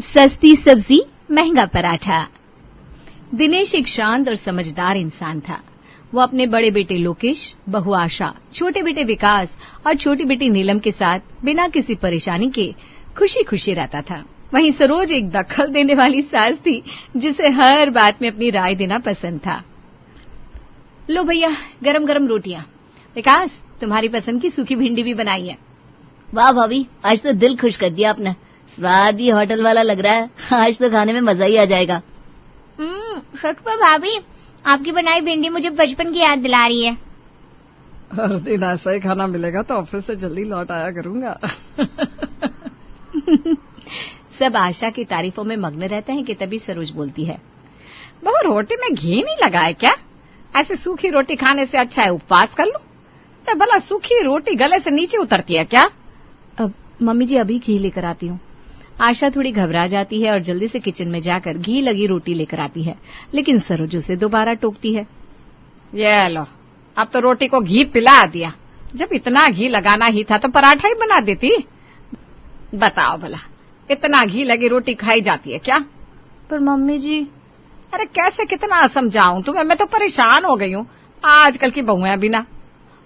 सस्ती सब्जी महंगा पराठा। दिनेश एक शांत और समझदार इंसान था। वो अपने बड़े बेटे लोकेश, बहू आशा, छोटे बेटे विकास और छोटी बेटी नीलम के साथ बिना किसी परेशानी के खुशी खुशी रहता था। वहीं सरोज एक दखल देने वाली सास थी जिसे हर बात में अपनी राय देना पसंद था। लो भैया, गरम गरम रोटियां। विकास, तुम्हारी पसंद की सूखी भिंडी भी बनाई है। वाह भाभी, आज तो दिल खुश कर दिया आपने। स्वाद भी होटल वाला लग रहा है। आज तो खाने में मजा ही आ जाएगा। सच में भाभी, आपकी बनाई भिंडी मुझे बचपन की याद दिला रही है। हर दिन ऐसा ही खाना मिलेगा तो ऑफिस से जल्दी लौट आया करूंगा। सब आशा की तारीफों में मग्न रहते हैं कि तभी सरोज बोलती है, बहू रोटी में घी नहीं लगा है क्या? ऐसे सूखी रोटी खाने से अच्छा है उपवास कर लो। तो भला सूखी रोटी गले से नीचे उतरती है क्या? अब मम्मी जी अभी घी लेकर आती हूँ। आशा थोड़ी घबरा जाती है और जल्दी से किचन में जाकर घी लगी रोटी लेकर आती है, लेकिन सरोज उसे दोबारा टोकती है। ये लो, अब तो रोटी को घी पिला दिया। जब इतना घी लगाना ही था तो पराठा ही बना देती। बताओ भला, इतना घी लगी रोटी खाई जाती है क्या? पर मम्मी जी। अरे कैसे कितना समझाऊं तुम्हें, मैं तो परेशान हो गई हूँ आजकल की बहुएं बिना।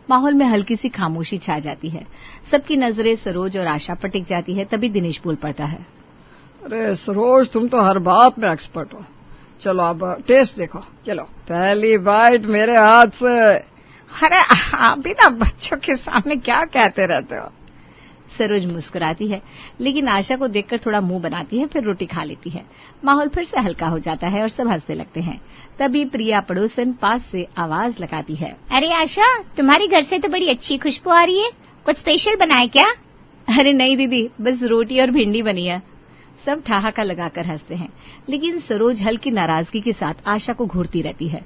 माहौल में हल्की सी खामोशी छा जाती है। सबकी नजरें सरोज और आशा पर टिक जाती है। तभी दिनेश बोल पड़ता है, अरे सरोज, तुम तो हर बात में एक्सपर्ट हो। चलो अब टेस्ट देखो। चलो, पहली बाइट मेरे हाथ से। अरे आप भी ना बच्चों के सामने क्या कहते रहते हो। सरोज मुस्कुराती है, लेकिन आशा को देखकर थोड़ा मुंह बनाती है, फिर रोटी खा लेती है। माहौल फिर से हल्का हो जाता है और सब हंसने लगते हैं। तभी प्रिया पड़ोसन पास से आवाज लगाती है, अरे आशा, तुम्हारे घर से तो बड़ी अच्छी खुशबू आ रही है। कुछ स्पेशल बनाए क्या? अरे नहीं दीदी, बस रोटी और भिंडी बनी है। सब ठहाका लगाकर हंसते हैं, लेकिन सरोज हल्की नाराजगी के साथ आशा को घूरती रहती है।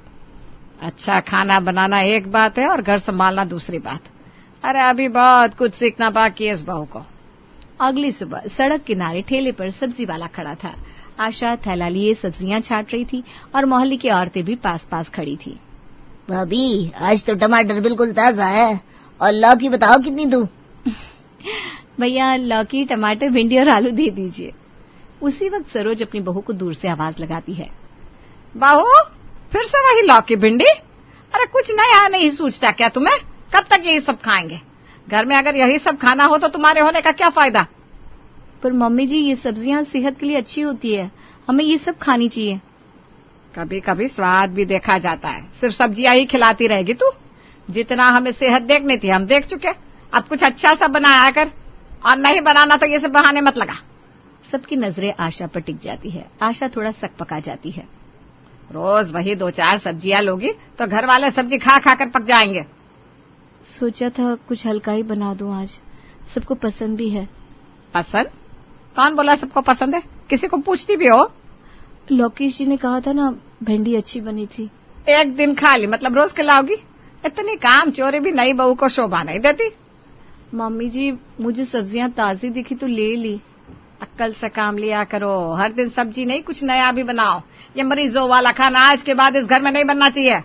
अच्छा खाना बनाना एक बात है और घर संभालना दूसरी बात। अरे अभी बहुत कुछ सीखना बाकी है इस बहू को। अगली सुबह सड़क किनारे ठेले पर सब्जी वाला खड़ा था। आशा थैला लिए सब्जियां छाट रही थी और मोहल्ले की औरतें भी पास पास खड़ी थी। भाभी, आज तो टमाटर बिल्कुल ताजा है। और लौकी बताओ कितनी दूं? भैया, लौकी, टमाटर, भिंडी और आलू दे दीजिए। उसी वक्त सरोज अपनी बहू को दूर से आवाज लगाती है, बहू, फिर से वही लौकी भिंडी? अरे कुछ नया नहीं सूझता क्या तुम्हें? कब तक यही सब खाएंगे? घर में अगर यही सब खाना हो तो तुम्हारे होने का क्या फायदा? पर मम्मी जी, ये सब्जियां सेहत के लिए अच्छी होती है, हमें ये सब खानी चाहिए। कभी कभी स्वाद भी देखा जाता है। सिर्फ सब्जियां ही खिलाती रहेगी तू? जितना हमें सेहत देखनी थी हम देख चुके। अब कुछ अच्छा सा बनाया कर, और नहीं बनाना तो ये सब बहाने मत लगा। सबकी नजरें आशा पर टिक जाती है। आशा थोड़ा सक पका जाती है। रोज वही 2-4 सब्जियां लोगी तो घर वाले सब्जी खा खा कर पक जाएंगे। सोचा था कुछ हल्का ही बना दूं आज, सबको पसंद भी है। पसंद? कौन बोला सबको पसंद है? किसी को पूछती भी हो? लोकेश जी ने कहा था ना, भिंडी अच्छी बनी थी। एक दिन खा ली मतलब रोज खिलाओगी? इतनी काम चोरी भी नई बहू को शोभा नहीं देती। मम्मी जी, मुझे सब्जियां ताजी दिखी तो ले ली। अक्ल से काम लिया करो। हर दिन सब्जी नहीं, कुछ नया भी बनाओ। ये मरीजों वाला खाना आज के बाद इस घर में नहीं बनना चाहिए।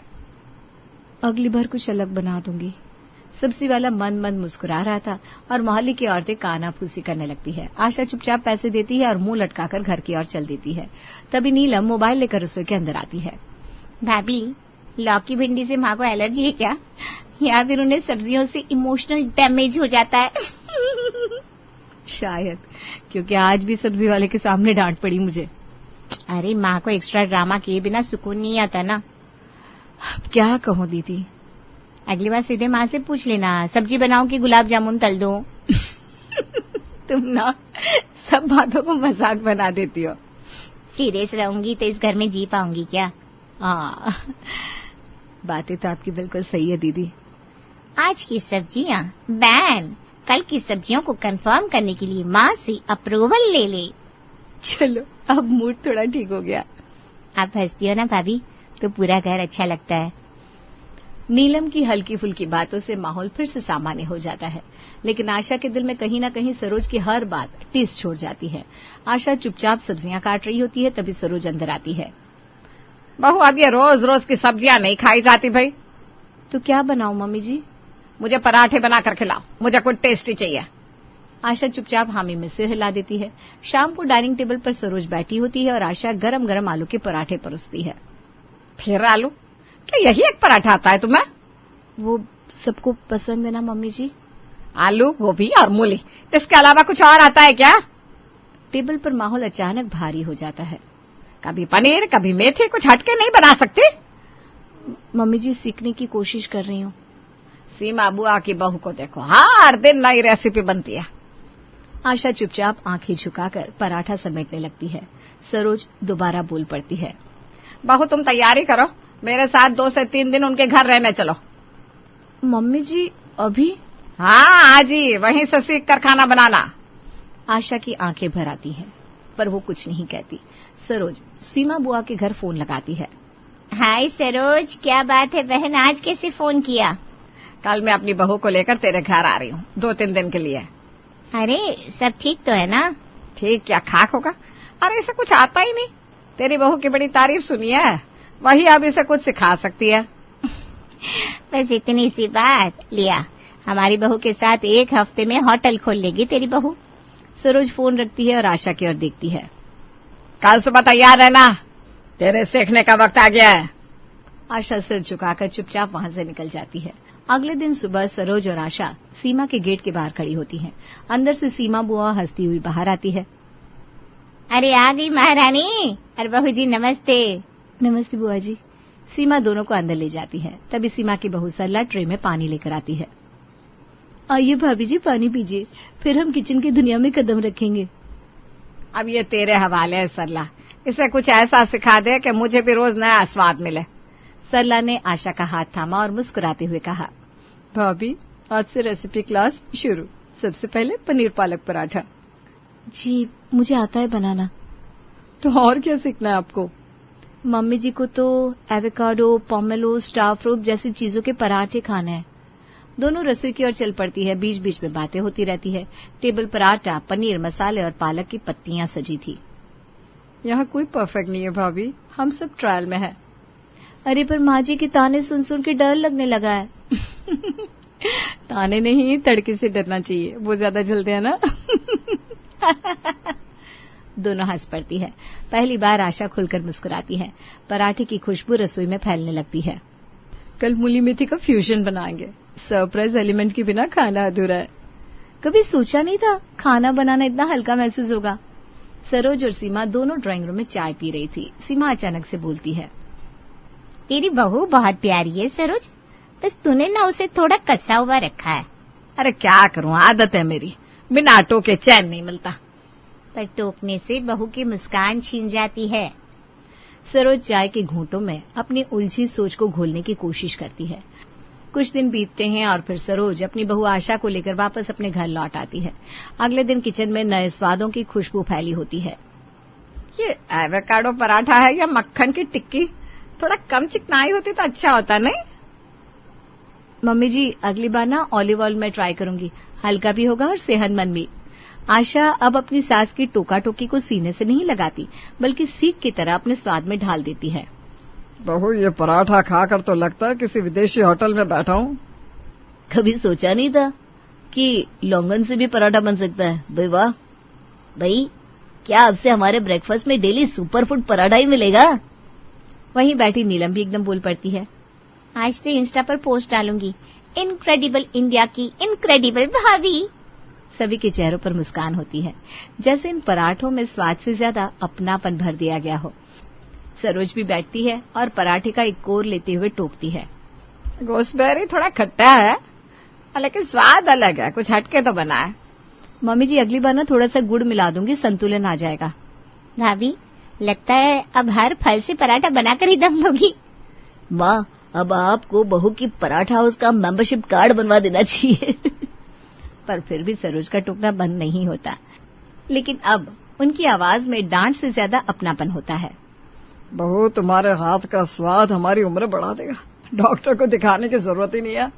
अगली बार कुछ अलग बना दूंगी। सब्जी वाला मन मन मुस्कुरा रहा था और मोहल्ले की औरतें कानाफूसी करने लगती है। आशा चुपचाप पैसे देती है और मुंह लटकाकर घर की ओर चल देती है। तभी नीलम मोबाइल लेकर रसोई के अंदर आती है। भाभी, लौकी भिंडी से माँ को एलर्जी है क्या? या फिर उन्हें सब्जियों से इमोशनल डैमेज हो जाता है? शायद, क्योंकि आज भी सब्जी वाले के सामने डांट पड़ी मुझे। अरे माँ को एक्स्ट्रा ड्रामा किए बिना सुकून नहीं आता ना। अब क्या कहूँ दीदी? अगली बार सीधे माँ से पूछ लेना, सब्जी बनाओ कि गुलाब जामुन तल दो। तुम ना सब बातों को मजाक बना देती हो। सीरियस रहूंगी तो इस घर में जी पाऊंगी क्या? हाँ, बातें तो आपकी बिल्कुल सही है दीदी। आज की सब्जियां बैन। कल की सब्जियों को कंफर्म करने के लिए माँ से अप्रूवल ले ले। चलो, अब मूड थोड़ा ठीक हो गया। आप हंसती हो ना भाभी, तो पूरा घर अच्छा लगता है। नीलम की हल्की फुल्की बातों से माहौल फिर से सामान्य हो जाता है, लेकिन आशा के दिल में कहीं न कहीं सरोज की हर बात टीस छोड़ जाती है। आशा चुपचाप सब्जियां काट रही होती है, तभी सरोज अंदर आती है। बहू, अब ये रोज रोज की सब्जियां नहीं खाई जाती भाई। तो क्या बनाऊं मम्मी जी? मुझे पराठे बनाकर खिलाओ, मुझे कुछ टेस्टी चाहिए। आशा चुपचाप हामी में सिर हिला देती है। शाम को डाइनिंग टेबल पर सरोज बैठी होती है और आशा गरम गरम आलू के पराठे परोसती है। फिर आलू? क्या यही एक पराठा आता है तुम्हें? वो सबको पसंद है ना मम्मी जी। आलू, वो भी और मूली, इसके अलावा कुछ और आता है क्या? टेबल पर माहौल अचानक भारी हो जाता है। कभी पनीर, कभी मेथी, कुछ हटके नहीं बना सकती? मम्मी जी सीखने की कोशिश कर रही हूँ। सीमा बुआ की बहू को देखो, हर दिन नई रेसिपी बनती है। आशा चुपचाप आंखें झुकाकर पराठा समेटने लगती है। सरोज दोबारा बोल पड़ती है। बहू तुम तैयारी करो, मेरे साथ 2 से 3 दिन उनके घर रहने चलो। मम्मी जी अभी? हाँ आज ही, वहीं से सीख कर खाना बनाना। आशा की आंखें भर आती हैं, पर वो कुछ नहीं कहती। सरोज सीमा बुआ के घर फोन लगाती है। हाय सरोज, क्या बात है बहन, आज कैसे फोन किया? कल मैं अपनी बहू को लेकर तेरे घर आ रही हूँ 2-3 दिन के लिए। अरे सब ठीक तो है ना? ठीक क्या खाक होगा? अरे इसे कुछ आता ही नहीं। तेरी बहू की बड़ी तारीफ सुनी है, वही अब इसे कुछ सिखा सकती है। बस इतनी सी बात। लिया, हमारी बहू के साथ 1 हफ्ते में होटल खोल लेगी तेरी बहू। सरोज फोन रखती है और आशा की ओर देखती है। कल सुबह तैयार रहना, तेरे सीखने का वक्त आ गया है। आशा सिर झुकाकर चुपचाप वहां से निकल जाती है। अगले दिन सुबह सरोज और आशा सीमा के गेट के बाहर खड़ी होती हैं। अंदर से सीमा बुआ हंसती हुई बाहर आती है। अरे आ गई महारानी। अरे बहू जी नमस्ते। नमस्ते बुआ जी। सीमा दोनों को अंदर ले जाती है। तभी सीमा की बहू सरला ट्रे में पानी लेकर आती है। आइए भाभी जी पानी पीजिए, फिर हम किचन की दुनिया में कदम रखेंगे। अब ये तेरे हवाले है सरला, इसे कुछ ऐसा सिखा दे कि मुझे भी रोज नया स्वाद मिले। सरला ने आशा का हाथ थामा और मुस्कुराते हुए कहा, भाभी आज से रेसिपी क्लास शुरू। सबसे पहले पनीर पालक पराठा। जी मुझे आता है बनाना। तो और क्या सीखना है आपको? मम्मी जी को तो एवोकाडो, पोमेलो, स्टार फ्रूट जैसी चीजों के पराठे खाने हैं। दोनों रसोई की ओर चल पड़ती है। बीच बीच में बातें होती रहती है। टेबल पर आटा, पनीर, मसाले और पालक की पत्तियां सजी थी। यहाँ कोई परफेक्ट नहीं है भाभी, हम सब ट्रायल में है। अरे पर माँ जी के ताने सुन सुन के डर लगने लगा है। ताने नहीं, तड़के से डरना चाहिए, वो ज्यादा जलते हैं ना। दोनों हंस पड़ती है। पहली बार आशा खुलकर मुस्कुराती है। पराठे की खुशबू रसोई में फैलने लगती है। कल मूली मेथी का फ्यूजन बनाएंगे। सरप्राइज एलिमेंट के बिना खाना अधूरा है। कभी सोचा नहीं था खाना बनाना इतना हल्का महसूस होगा। सरोज और सीमा दोनों ड्राइंग रूम में चाय पी रही थी। सीमा अचानक से बोलती है, तेरी बहू बहुत प्यारी है सरोज, बस तूने ना उसे थोड़ा कसा हुआ रखा है। अरे क्या करूं, आदत है मेरी, बिना टोके चैन नहीं मिलता। पर टोकने से बहू की मुस्कान छीन जाती है। सरोज चाय के घूंटों में अपनी उलझी सोच को घोलने की कोशिश करती है। कुछ दिन बीतते हैं और फिर सरोज अपनी बहू आशा को लेकर वापस अपने घर लौट आती है। अगले दिन किचन में नए स्वादों की खुशबू फैली होती है। ये एवोकाडो पराठा है या मक्खन की टिक्की? थोड़ा कम चिकनाई होती तो अच्छा होता नहीं? मम्मी जी अगली बार ना ऑलिव ऑयल में ट्राई करूंगी, हल्का भी होगा और सेहतमंद भी। आशा अब अपनी सास की टोका टोकी को सीने से नहीं लगाती, बल्कि सीख की तरह अपने स्वाद में ढाल देती है। बहू ये पराठा खाकर तो लगता है किसी विदेशी होटल में बैठा हूँ। कभी सोचा नहीं था कि लौंगन से भी पराठा बन सकता है। भाई वाह भाई, क्या अब से हमारे ब्रेकफास्ट में डेली सुपर फूड पराठा ही मिलेगा? वहीं बैठी नीलम भी एकदम बोल पड़ती है, आज तो इंस्टा पर पोस्ट डालूंगी, इनक्रेडिबल इंडिया की इनक्रेडिबल भाभी। सभी के चेहरों पर मुस्कान होती है, जैसे इन पराठों में स्वाद से ज्यादा अपनापन भर दिया गया हो। सरोज भी बैठती है और पराठे का एक कोर लेते हुए टोकती है। गोसबेरी थोड़ा खट्टा है, लेकिन स्वाद अलग है, कुछ हटके तो बना है। मम्मी जी अगली बार ना थोड़ा सा गुड़ मिला दूंगी, संतुलन आ जाएगा। भाभी लगता है अब हर फल से पराठा बनाकर ही दम लोगी। माँ अब आपको बहू की पराठा हाउस का मेंबरशिप कार्ड बनवा देना चाहिए। पर फिर भी सरोज का टोकना बंद नहीं होता, लेकिन अब उनकी आवाज में डांट से ज्यादा अपनापन होता है। बहू तुम्हारे हाथ का स्वाद हमारी उम्र बढ़ा देगा, डॉक्टर को दिखाने की जरूरत ही नहीं है।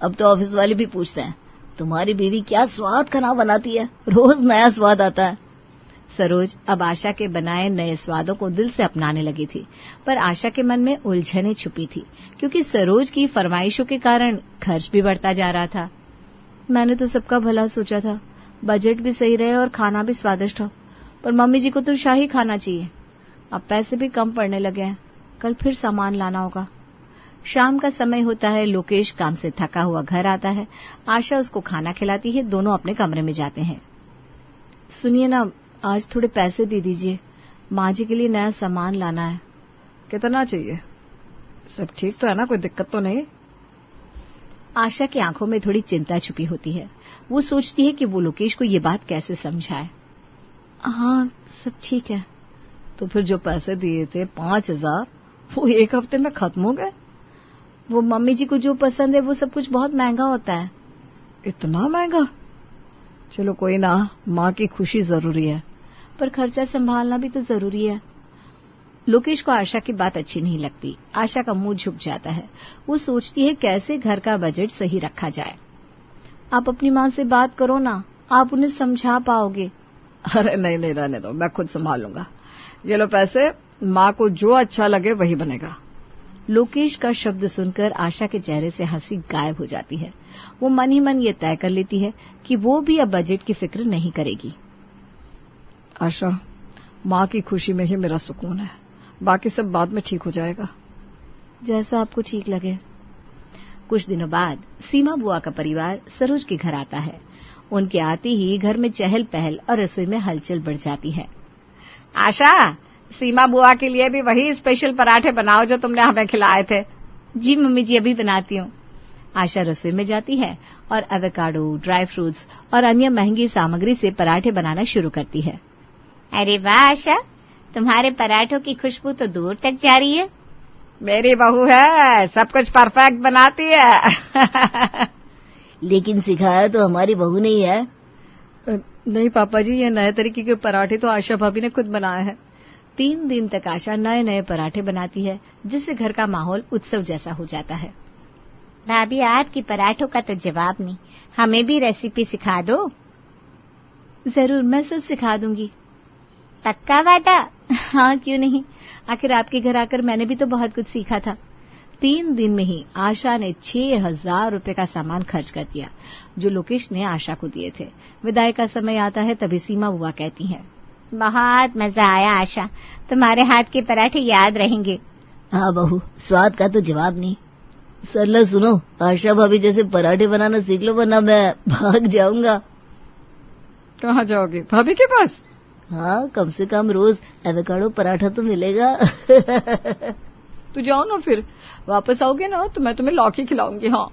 अब तो ऑफिस वाले भी पूछते हैं, तुम्हारी बीवी क्या स्वाद खाना बनाती है, रोज नया स्वाद आता है। सरोज अब आशा के बनाए नए स्वादों को दिल से अपनाने लगी थी, पर आशा के मन में उलझने छुपी थी, क्योंकि सरोज की फरमाइशों के कारण खर्च भी बढ़ता जा रहा था। मैंने तो सबका भला सोचा था, बजट भी सही रहे और खाना भी स्वादिष्ट हो। पर मम्मी जी को तो शाही खाना चाहिए। अब पैसे भी कम पड़ने लगे हैं, कल फिर सामान लाना होगा। शाम का समय होता है। लोकेश काम से थका हुआ घर आता है। आशा उसको खाना खिलाती है। दोनों अपने कमरे में जाते हैं। सुनिए ना, आज थोड़े पैसे दे दीजिए, माँ जी के लिए नया सामान लाना है। कितना चाहिए? सब ठीक तो है ना, कोई दिक्कत तो नहीं? आशा की आंखों में थोड़ी चिंता छुपी होती है। वो सोचती है कि वो लोकेश को ये बात कैसे समझाए। हाँ, सब ठीक है। तो फिर जो पैसे दिए थे 5,000, वो एक हफ्ते में खत्म हो गए। वो मम्मी जी को जो पसंद है वो सब कुछ बहुत महंगा होता है। इतना महंगा? चलो कोई ना, माँ की खुशी जरूरी है। पर खर्चा संभालना भी तो जरूरी है। लोकेश को आशा की बात अच्छी नहीं लगती। आशा का मुंह झुक जाता है। वो सोचती है कैसे घर का बजट सही रखा जाए। आप अपनी माँ से बात करो ना, आप उन्हें समझा पाओगे। अरे नहीं नहीं, रहने दो, मैं खुद संभालूंगा। ये लो पैसे, माँ को जो अच्छा लगे वही बनेगा। लोकेश का शब्द सुनकर आशा के चेहरे से हंसी गायब हो जाती है। वो मन ही मन ये तय कर लेती है कि वो भी अब बजट की फिक्र नहीं करेगी। आशा, माँ की खुशी में ही मेरा सुकून है, बाकी सब बाद में ठीक हो जाएगा। जैसा आपको ठीक लगे। कुछ दिनों बाद सीमा बुआ का परिवार सरोज के घर आता है। उनके आते ही घर में चहल पहल और रसोई में हलचल बढ़ जाती है। आशा, सीमा बुआ के लिए भी वही स्पेशल पराठे बनाओ जो तुमने हमें खिलाए थे। जी मम्मी जी, अभी बनाती हूँ। आशा रसोई में जाती है और एवोकाडो, ड्राई फ्रूट्स और अन्य महंगी सामग्री से पराठे बनाना शुरू करती है। अरे वाह आशा, तुम्हारे पराठों की खुशबू तो दूर तक जा रही है। मेरी बहू है, सब कुछ परफेक्ट बनाती है। लेकिन सिखाया तो हमारी बहू ने ही है। नहीं पापा जी, ये नए तरीके के पराठे तो आशा भाभी ने खुद बनाए हैं। 3 दिन तक आशा नए नए पराठे बनाती है, जिससे घर का माहौल उत्सव जैसा हो जाता है। भाभी, आपकी पराठों का तो जवाब नहीं, हमें भी रेसिपी सिखा दो। जरूर, मैं सब सिखा दूंगी। पक्का वादा? हाँ, क्यों नहीं। आखिर आपके घर आकर मैंने भी तो बहुत कुछ सीखा था। 3 दिन में ही आशा ने 6,000 रुपए का सामान खर्च कर दिया, जो लोकेश ने आशा को दिए थे। विदाई का समय आता है, तभी सीमा बुआ कहती हैं, बहुत मजा आया आशा, तुम्हारे हाथ के पराठे याद रहेंगे। हाँ बहू, स्वाद का तो जवाब नहीं। सरला सुनो, आशा भाभी जैसे पराठे बनाना सीख लो, वरना मैं भाग जाऊंगा। कहाँ जाओगी? भाभी के पास? हाँ, कम से कम रोज एवोकाडो पराठा तो मिलेगा। तो जाओ ना, फिर वापस आओगे ना तो मैं तुम्हें लौकी खिलाऊंगी। हाँ,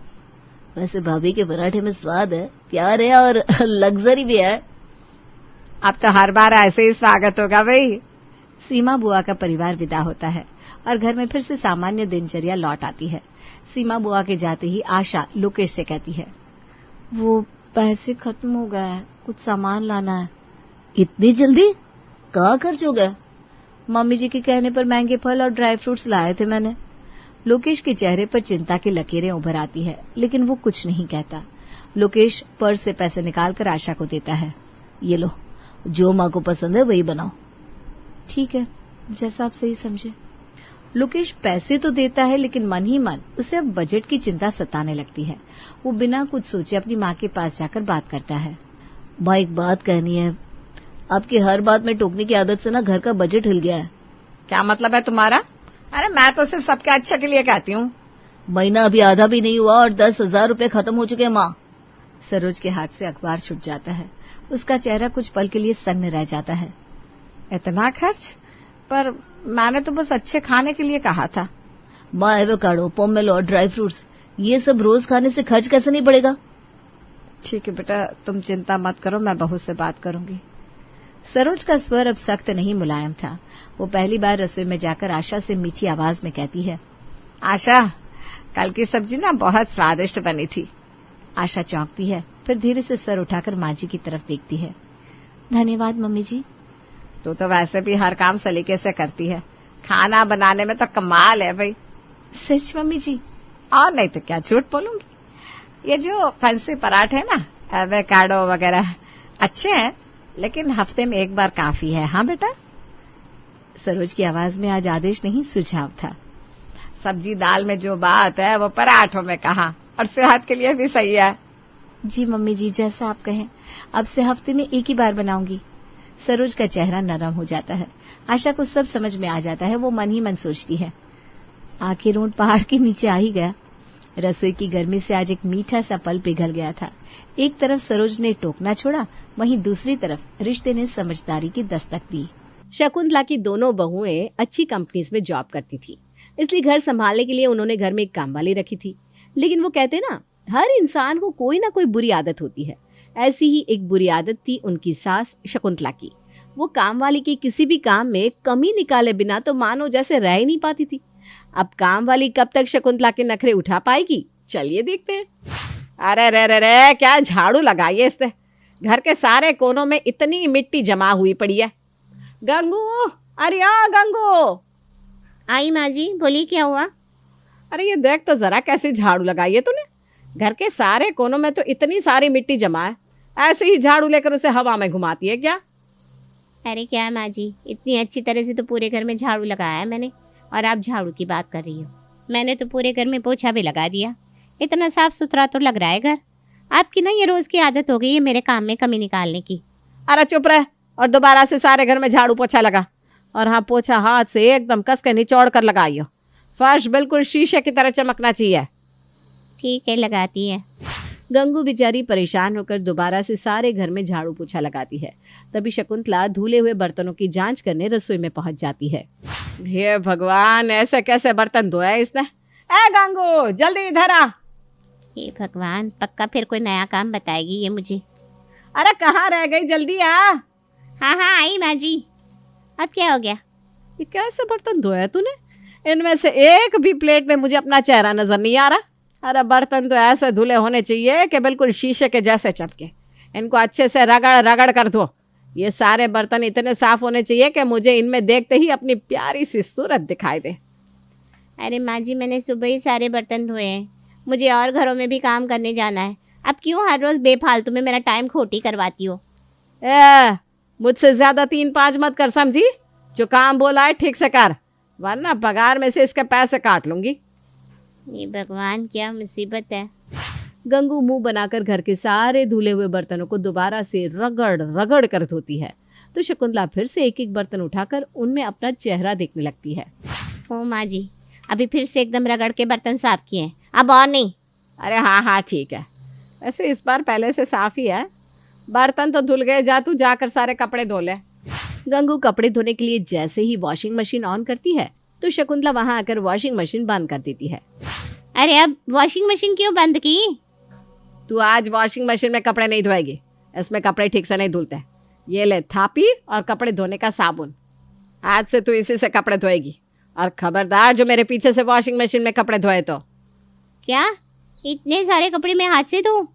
वैसे भाभी के पराठे में स्वाद है, प्यार है और लग्जरी भी है। अब तो हर बार ऐसे ही स्वागत होगा भाई। सीमा बुआ का परिवार विदा होता है और घर में फिर से सामान्य दिनचर्या लौट आती है। सीमा बुआ के जाते ही आशा लोकेश से कहती है, वो पैसे खत्म हो गए, कुछ सामान लाना है। इतनी जल्दी? कहाँ खर्च हो गया? मम्मी जी के कहने पर महंगे फल और ड्राई फ्रूट्स लाए थे मैंने। लोकेश के चेहरे पर चिंता की लकीरें उभर आती है, लेकिन वो कुछ नहीं कहता। लोकेश पर्स से पैसे निकालकर आशा को देता है। ये लो, जो माँ को पसंद है वही बनाओ। ठीक है, जैसा आप सही समझे। लोकेश पैसे तो देता है, लेकिन मन ही मन उसे अब बजट की चिंता सताने लगती है। वो बिना कुछ सोचे अपनी माँ के पास जाकर बात करता है। माँ, एक बात कहनी है। आपकी हर बात में टोकने की आदत से ना घर का बजट हिल गया है। क्या मतलब है तुम्हारा? अरे मैं तो सिर्फ सबके अच्छे के लिए कहती हूँ। महीना अभी आधा भी नहीं हुआ और 10,000 रुपए खत्म हो चुके हैं माँ। सरोज के हाथ से अखबार छूट जाता है। उसका चेहरा कुछ पल के लिए सन्न रह जाता है। इतना खर्च? पर मैंने तो बस अच्छे खाने के लिए कहा था। माँ, एवोकाडो, पोमेलो और ड्राई फ्रूट्स, ये सब रोज खाने से खर्च कैसे नहीं बढ़ेगा? ठीक है बेटा, तुम चिंता मत करो, मैं बहू से बात करूंगी। सरोज का स्वर अब सख्त नहीं मुलायम था। वो पहली बार रसोई में जाकर आशा से मीठी आवाज में कहती है, आशा, कल की सब्जी ना बहुत स्वादिष्ट बनी थी। आशा चौंकती है, फिर धीरे से सर उठाकर माँ जी की तरफ देखती है। धन्यवाद मम्मी जी। तू तो वैसे भी हर काम सलीके से करती है, खाना बनाने में तो कमाल है भाई। सच मम्मी जी? और नहीं तो क्या, झूठ बोलूंगी। ये जो फंसी पराठे ना, एवोकाडो वगैरह अच्छे हैं, लेकिन हफ्ते में एक बार काफी है। हाँ बेटा? सरोज की आवाज में आज आदेश नहीं, सुझाव था। सब्जी दाल में जो बात है वो पराठों में कहा, और सेहत के लिए भी सही है। जी मम्मी जी, जैसा आप कहें। अब से हफ्ते में एक ही बार बनाऊंगी। सरोज का चेहरा नरम हो जाता है। आशा को सब समझ में आ जाता है। वो मन ही मन सोचती है, आखिर ऊंट पहाड़ के नीचे आ ही गया। रसोई की गर्मी से आज एक मीठा सा पल पिघल गया था। एक तरफ सरोज ने टोकना छोड़ा, वहीं दूसरी तरफ रिश्ते ने समझदारी की दस्तक दी। शकुंतला की दोनों बहुएं अच्छी कंपनीज में जॉब करती थी, इसलिए घर संभालने के लिए उन्होंने घर में एक कामवाली रखी थी। लेकिन वो कहते ना, हर इंसान को कोई ना कोई बुरी आदत होती है। ऐसी ही एक बुरी आदत थी उनकी सास शकुंतला की। वो कामवाली के किसी भी काम में कमी निकाले बिना तो मानो जैसे रह ही नहीं पाती थी। अब कामवाली कब तक शकुंतला के नखरे उठा पाएगी, चलिए देखते हैं। अरे रे रे रे, क्या झाड़ू लगाई है इसने। घर के सारे कोनों में इतनी मिट्टी जमा हुई पड़ी है। गंगू, अरे आ गंगू। आई माँ जी, बोलिए क्या हुआ? अरे ये देख तो जरा कैसी झाड़ू लगाई है तूने। घर के सारे कोनों में तो इतनी सारी मिट्टी जमा है, ऐसे ही झाड़ू लेकर उसे हवा में घुमाती है क्या? अरे क्या माँ जी, इतनी अच्छी तरह से तो पूरे घर में झाड़ू लगाया है मैंने, और आप झाड़ू की बात कर रही हो। मैंने तो पूरे घर में पोछा भी लगा दिया। इतना साफ सुथरा तो लग रहा है घर। आपकी ना ये रोज की आदत हो गई है मेरे काम में कमी निकालने की। अरे चुप रह और दोबारा से सारे घर में झाड़ू पोछा लगा। और हाँ, पोछा हाथ से एकदम कस के निचोड़ कर लगाइयो। फर्श बिल्कुल शीशे की तरह चमकना चाहिए। ठीक है, लगाती है। गंगू बेचारी परेशान होकर दोबारा से सारे घर में झाड़ू पोछा लगाती है। तभी शकुंतला धुले हुए बर्तनों की जांच करने रसोई में पहुंच जाती है। हे भगवान, ऐसे कैसे बर्तन धोया इसने। ए गंगू, जल्दी इधर आ। हे भगवान, पक्का फिर कोई नया काम बताएगी ये मुझे। अरे कहाँ रह गई, जल्दी आ। हाँ हाँ आई माँ जी। अब क्या हो गया? ये कैसे बर्तन धोया तूने? इनमें से एक भी प्लेट में मुझे अपना चेहरा नजर नहीं आ रहा। अरे बर्तन तो ऐसे धुले होने चाहिए कि बिल्कुल शीशे के जैसे चमके। इनको अच्छे से रगड़ रगड़ कर धो। ये सारे बर्तन इतने साफ होने चाहिए कि मुझे इनमें देखते ही अपनी प्यारी सी सूरत दिखाई दे। अरे माँ जी, मैंने सुबह ही सारे बर्तन धोए हैं। मुझे और घरों में भी काम करने जाना है। अब क्यों हर रोज बेफालतू में मेरा टाइम खोटी करवाती हो? मुझसे ज्यादा 3-5 मत कर, समझी? जो काम बोला है ठीक से कर, वरना पगार में से इसके पैसे काट लूंगी। ये भगवान, क्या मुसीबत है। गंगू मुंह बनाकर घर के सारे धुले हुए बर्तनों को दोबारा से रगड़ रगड़ कर धोती है। तो शकुंतला फिर से एक एक बर्तन उठाकर उनमें अपना चेहरा देखने लगती है। ओ माँ जी, अभी फिर से एकदम रगड़ के बर्तन साफ किए हैं, अब और नहीं। अरे हाँ हाँ ठीक है, वैसे इस बार पहले से साफ ही है। बर्तन तो धुल गए, जा तू जाकर सारे कपड़े धो ले। गंगू कपड़े धोने के लिए जैसे ही वॉशिंग मशीन ऑन करती है तो शकुंतला वहां आकर वॉशिंग मशीन बंद कर देती है। अरे अब वॉशिंग मशीन क्यों बंद की? तू आज वॉशिंग मशीन में कपड़े नहीं धोएगी, इसमें कपड़े ठीक से नहीं धुलते। ये ले थापी और कपड़े धोने का साबुन, आज से तू इसी से कपड़े धोएगी। और खबरदार जो मेरे पीछे से वॉशिंग मशीन में कपड़े धोए तो। क्या इतने सारे कपड़े मैं हाथ से धोऊं?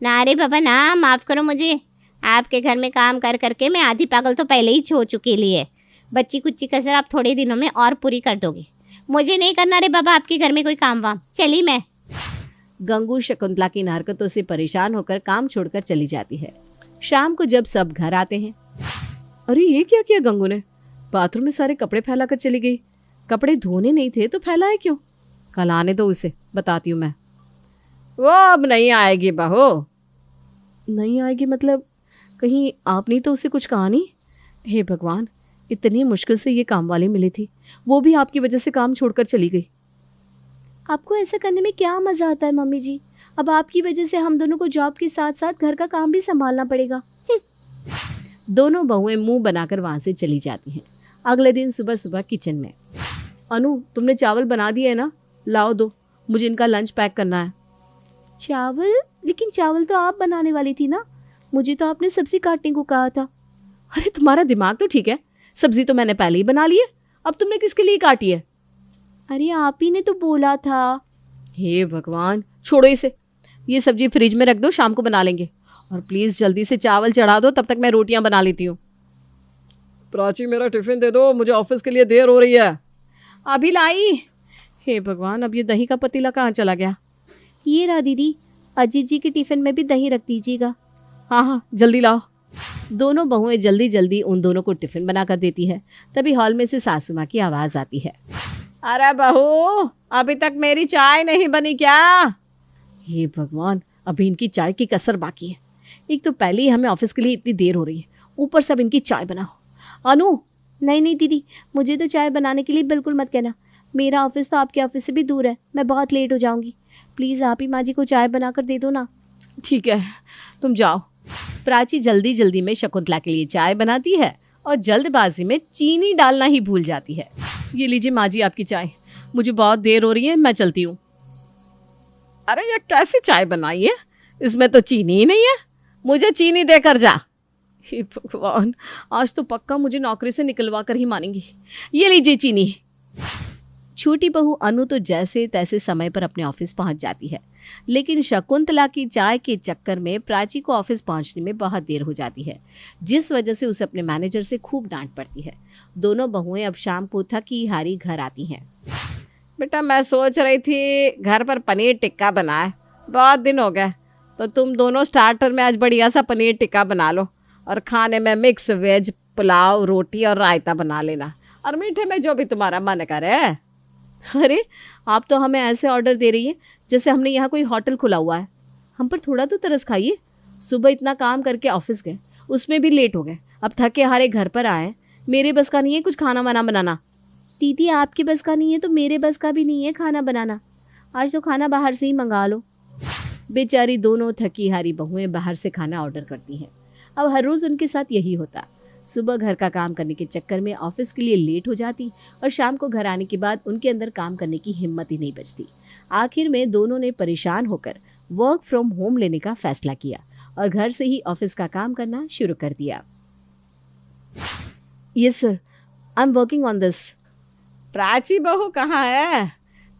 ना रे बाबा ना, माफ करो मुझे। आपके घर में काम कर करके मैं आधी पागल तो पहले ही हो चुकी है। बच्ची कुच्ची कसर आप थोड़े दिनों में और पूरी कर दोगे। मुझे नहीं करना रे बाबा आपके घर में कोई काम वाम, चली मैं। गंगू शकुंतला की इन हरकतों से परेशान होकर काम छोड़कर चली जाती है। शाम को जब सब घर आते हैं, अरे ये क्या किया गंगू ने? बाथरूम में सारे कपड़े फैलाकर चली गई। कपड़े धोने नहीं थे तो फैलाए क्यों? कल आने दो उसे, बताती हूँ मैं। वो अब नहीं आएगी बहू। नहीं आएगी मतलब कहीं आपने तो उसे कुछ कहा नहीं? हे भगवान, इतनी मुश्किल से ये काम वाली मिली थी, वो भी आपकी वजह से काम छोड़कर चली गई। आपको ऐसा करने में क्या मजा आता है मम्मी जी? अब आपकी वजह से हम दोनों को जॉब के साथ साथ घर का काम भी संभालना पड़ेगा। दोनों बहुएं मुंह बनाकर वहां से चली जाती हैं। अगले दिन सुबह सुबह किचन में, अनु तुमने चावल बना दिए है ना? लाओ दो, मुझे इनका लंच पैक करना है। चावल? लेकिन चावल तो आप बनाने वाली थी ना, मुझे तो आपने सब्जी काटने को कहा था। अरे तुम्हारा दिमाग तो ठीक है, सब्जी तो मैंने पहले ही बना ली है, अब तुमने किसके लिए काटी है? अरे आप ही ने तो बोला था। हे भगवान, छोड़ो इसे। ये सब्जी फ्रिज में रख दो, शाम को बना लेंगे। और प्लीज जल्दी से चावल चढ़ा दो, तब तक मैं रोटियां बना लेती हूँ। प्राची मेरा टिफिन दे दो, मुझे ऑफिस के लिए देर हो रही है। अभी लाई। हे भगवान, अब ये दही का पतीला कहाँ चला गया? ये रहा दीदी, अजीत जी के टिफिन में भी दही रख दीजिएगा। हाँ हाँ जल्दी लाओ। दोनों बहुएं जल्दी जल्दी उन दोनों को टिफिन बना कर देती है। तभी हॉल में से सासू माँ की आवाज आती है। अरे बहू, अभी तक मेरी चाय नहीं बनी क्या? हे भगवान, अभी इनकी चाय की कसर बाकी है। एक तो पहले ही हमें ऑफिस के लिए इतनी देर हो रही है, ऊपर से अब इनकी चाय बनाओ। अनु, नहीं नहीं दीदी, मुझे तो चाय बनाने के लिए बिल्कुल मत कहना। मेरा ऑफिस तो आपके ऑफिस से भी दूर है, मैं बहुत लेट हो जाऊंगी। प्लीज़ आप ही माँ जी को चाय बनाकर दे दो ना। ठीक है, तुम जाओ। प्राची जल्दी जल्दी में शकुंतला के लिए चाय बनाती है और जल्दबाजी में चीनी डालना ही भूल जाती है। ये लीजिए माँ जी आपकी चाय, मुझे बहुत देर हो रही है, मैं चलती हूँ। अरे ये कैसी चाय बनाई है, इसमें तो चीनी ही नहीं है, मुझे चीनी देकर जा। हे भगवान, आज तो पक्का मुझे नौकरी से निकलवा कर ही मानेंगी। ये लीजिए चीनी। छोटी बहू अनु तो जैसे तैसे समय पर अपने ऑफिस पहुंच जाती है, लेकिन शकुंतला की चाय के चक्कर में प्राची को ऑफिस पहुंचने में बहुत देर हो जाती है, जिस वजह से उसे अपने मैनेजर से खूब डांट पड़ती है। दोनों बहुएं अब शाम को थकी हारी घर आती हैं। बेटा मैं सोच रही थी घर पर पनीर टिक्का बनाए, बहुत दिन हो गए, तो तुम दोनों स्टार्टर में आज बढ़िया सा पनीर टिक्का बना लो और खाने में मिक्स वेज पुलाव, रोटी और रायता बना लेना, और मीठे में जो भी तुम्हारा मन करे। अरे आप तो हमें ऐसे ऑर्डर दे रही हैं जैसे हमने यहाँ कोई होटल खुला हुआ है। हम पर थोड़ा तो तरस खाइए। सुबह इतना काम करके ऑफिस गए, उसमें भी लेट हो गए, अब थके हारे घर पर आए। मेरे बस का नहीं है कुछ खाना वाना बनाना। दीदी आपके बस का नहीं है तो मेरे बस का भी नहीं है खाना बनाना। आज तो खाना बाहर से ही मंगा लो। बेचारी दोनों थकी हारी बहुएं बाहर से खाना ऑर्डर करती हैं। अब हर रोज़ उनके साथ यही होता। सुबह घर का काम करने के चक्कर में ऑफिस के लिए लेट हो जाती और शाम को घर आने के बाद उनके अंदर काम करने की हिम्मत ही नहीं बचती। आखिर में दोनों ने परेशान होकर वर्क फ्रॉम होम लेने का फैसला किया और घर से ही ऑफिस का काम करना शुरू कर दिया। Yes sir, I am working on this. Prachi बहू कहाँ है?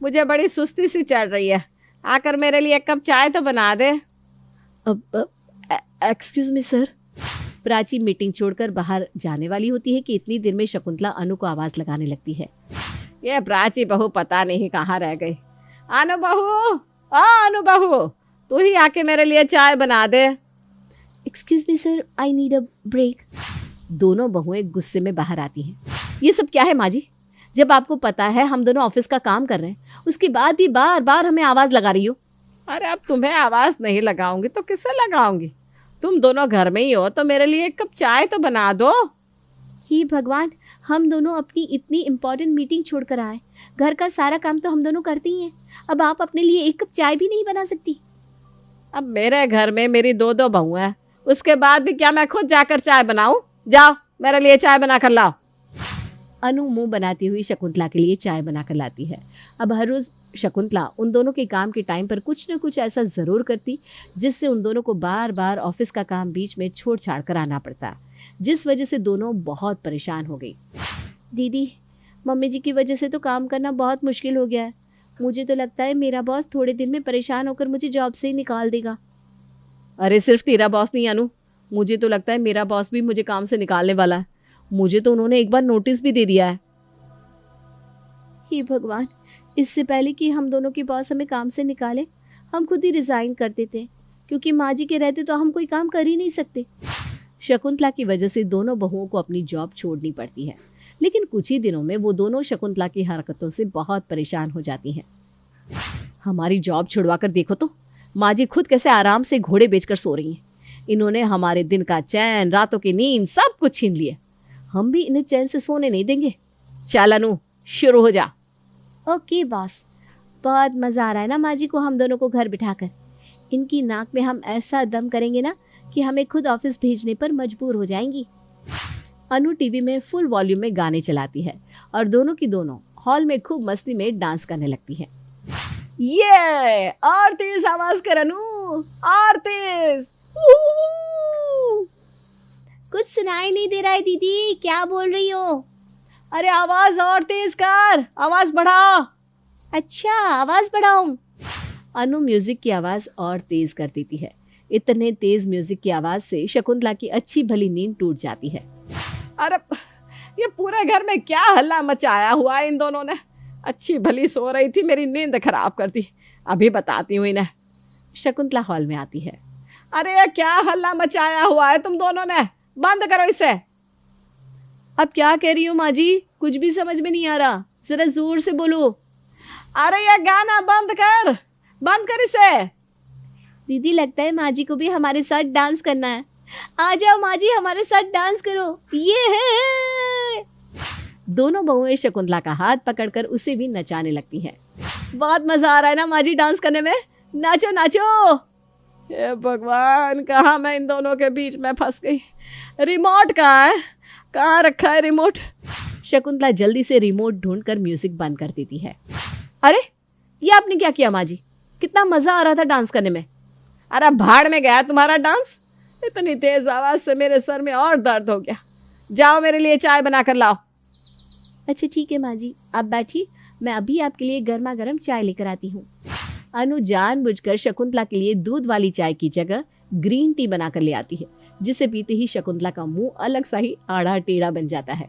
मुझे बड़ी सुस्ती सी चढ़ रही है, आकर मेरे लिए एक कप चाय तो बना दे। Excuse me sir. Prachi meeting छोड़कर बाहर जाने वाली होती है कि इतनी देर में शकुंतला अनु को आवाज लगाने लगती है। ये प्राची बहू पता नहीं कहाँ रह गई। अनु बहू, अनु बहू, तू ही आके मेरे लिए चाय बना दे। Excuse me sir, I need a break. दोनों बहुएं गुस्से में बाहर आती हैं। ये सब क्या है माँ जी? जब आपको पता है हम दोनों ऑफिस का काम कर रहे हैं, उसके बाद भी बार बार हमें आवाज लगा रही हो। अरे अब तुम्हें आवाज नहीं लगाऊंगी तो किससे लगाऊंगी? तुम दोनों घर में ही हो तो मेरे लिए एक कप चाय तो बना दो। हे भगवान, हम दोनों अपनी इतनी इम्पोर्टेंट मीटिंग छोड़कर आए। घर का सारा काम तो हम दोनों करते ही हैं, अब आप अपने लिए एक कप चाय भी नहीं बना सकती? अब मेरे घर में मेरी दो दो बहू हैं, उसके बाद भी क्या मैं खुद जाकर चाय बनाऊं? जाओ मेरे लिए चाय बना कर लाओ। अनु मुंह बनाती हुई शकुंतला के लिए चाय बनाकर लाती है। अब हर रोज शकुंतला उन दोनों के काम के टाइम पर कुछ न कुछ ऐसा जरूर करती जिससे उन दोनों को बार बार ऑफिस का काम बीच में छोड़ छाड़ कर आना पड़ता, जिस वजह से दोनों बहुत परेशान हो गई। दीदी, मम्मी जी की वजह से तो काम करना बहुत मुश्किल हो गया है। मुझे तो लगता है मेरा बॉस थोड़े दिन में परेशान होकर मुझे जॉब से ही निकाल देगा। अरे सिर्फ तेरा बॉस नहीं अनु, मुझे तो लगता है मेरा बॉस भी मुझे काम से निकालने वाला है। मुझे तो उन्होंने एक बार नोटिस भी दे दिया है। हे भगवान, इससे पहले कि हम दोनों के बॉस हमें काम से निकाले, हम खुद ही रिजाइन कर देते, क्योंकि माँ जी के रहते तो हम कोई काम कर ही नहीं सकते। शकुंतला की वजह से दोनों बहुओं को अपनी जॉब छोड़नी पड़ती है, लेकिन कुछ ही दिनों में वो दोनों शकुंतला की हरकतों से बहुत परेशान हो जाती हैं। हमारी जॉब छुड़वा कर देखो तो, माँ जी खुद कैसे आराम से घोड़े बेचकर सो रही हैं। इन्होंने हमारे दिन का चैन, रातों की नींद सब कुछ छीन लिया। हम भी इन्हें चैन से सोने नहीं देंगे। चल अनु, शुरू हो जा। ओके बॉस, बहुत मज़ा आ रहा है ना माँ जी को हम दोनों को घर बिठाकर। इनकी नाक में हम ऐसा दम करेंगे ना कि हमें खुद ऑफिस भेजने पर मजबूर हो जाएंगी। अनु टीवी में फुल वॉल्यूम में गाने चलाती है और दोनों की दोनों हॉल में खूब मस्ती में डांस करने लगती है। ये और तेज आवाज कर अनु, और तेज। कुछ सुनाई नहीं दे रहा है दीदी, क्या बोल रही हो? अरे आवाज और तेज कर, आवाज बढ़ा। अच्छा, आवाज बढ़ाऊं? अनु म्यूजिक की आवाज और तेज कर देती है। इतने तेज म्यूजिक की आवाज से शकुंतला की अच्छी भली नींद टूट जाती है। अरे ये पूरे घर में क्या हल्ला मचाया हुआ है इन दोनों ने? अच्छी भली सो रही थी, मेरी नींद खराब कर दी। अभी बताती हूँ इन्हें। शकुंतला हॉल में आती है। अरे क्या हल्ला मचाया हुआ है तुम दोनों ने? बंद करो इसे। अब क्या कह रही हो माँ जी? कुछ भी समझ में नहीं आ रहा, जरा जोर से बोलो। अरे ये गाना बंद कर, बंद कर इसे। दीदी लगता है माँ जी को भी हमारे साथ डांस करना है। आ जाओ माँ जी, हमारे साथ डांस करो, ये है। दोनों बहुएं शकुंतला का हाथ पकड़कर उसे भी नचाने लगती हैं। बहुत मजा आ रहा है ना माँ जी डांस करने में, नाचो नाचो। हे भगवान, कहाँ मैं इन दोनों के बीच में फंस गई। रिमोट कहाँ है, कहाँ रखा है रिमोट? शकुंतला जल्दी से रिमोट ढूंढकर म्यूजिक बंद कर देती है। अरे ये आपने क्या किया माँ जी? कितना मजा आ रहा था डांस करने में। अरे भाड़ में गया तुम्हारा डांस। इतनी तेज आवाज से मेरे सर में और दर्द हो गया। जाओ मेरे लिए चाय बना कर लाओ। अच्छा ठीक है माँ जी, आप बैठिए, मैं अभी आपके लिए गर्मा गर्म चाय लेकर आती हूँ। अनु जानबूझकर शकुंतला के लिए दूध वाली चाय की जगह ग्रीन टी बनाकर ले आती है, जिसे पीते ही शकुंतला का मुंह अलग सा ही आड़ा टेढ़ा बन जाता है।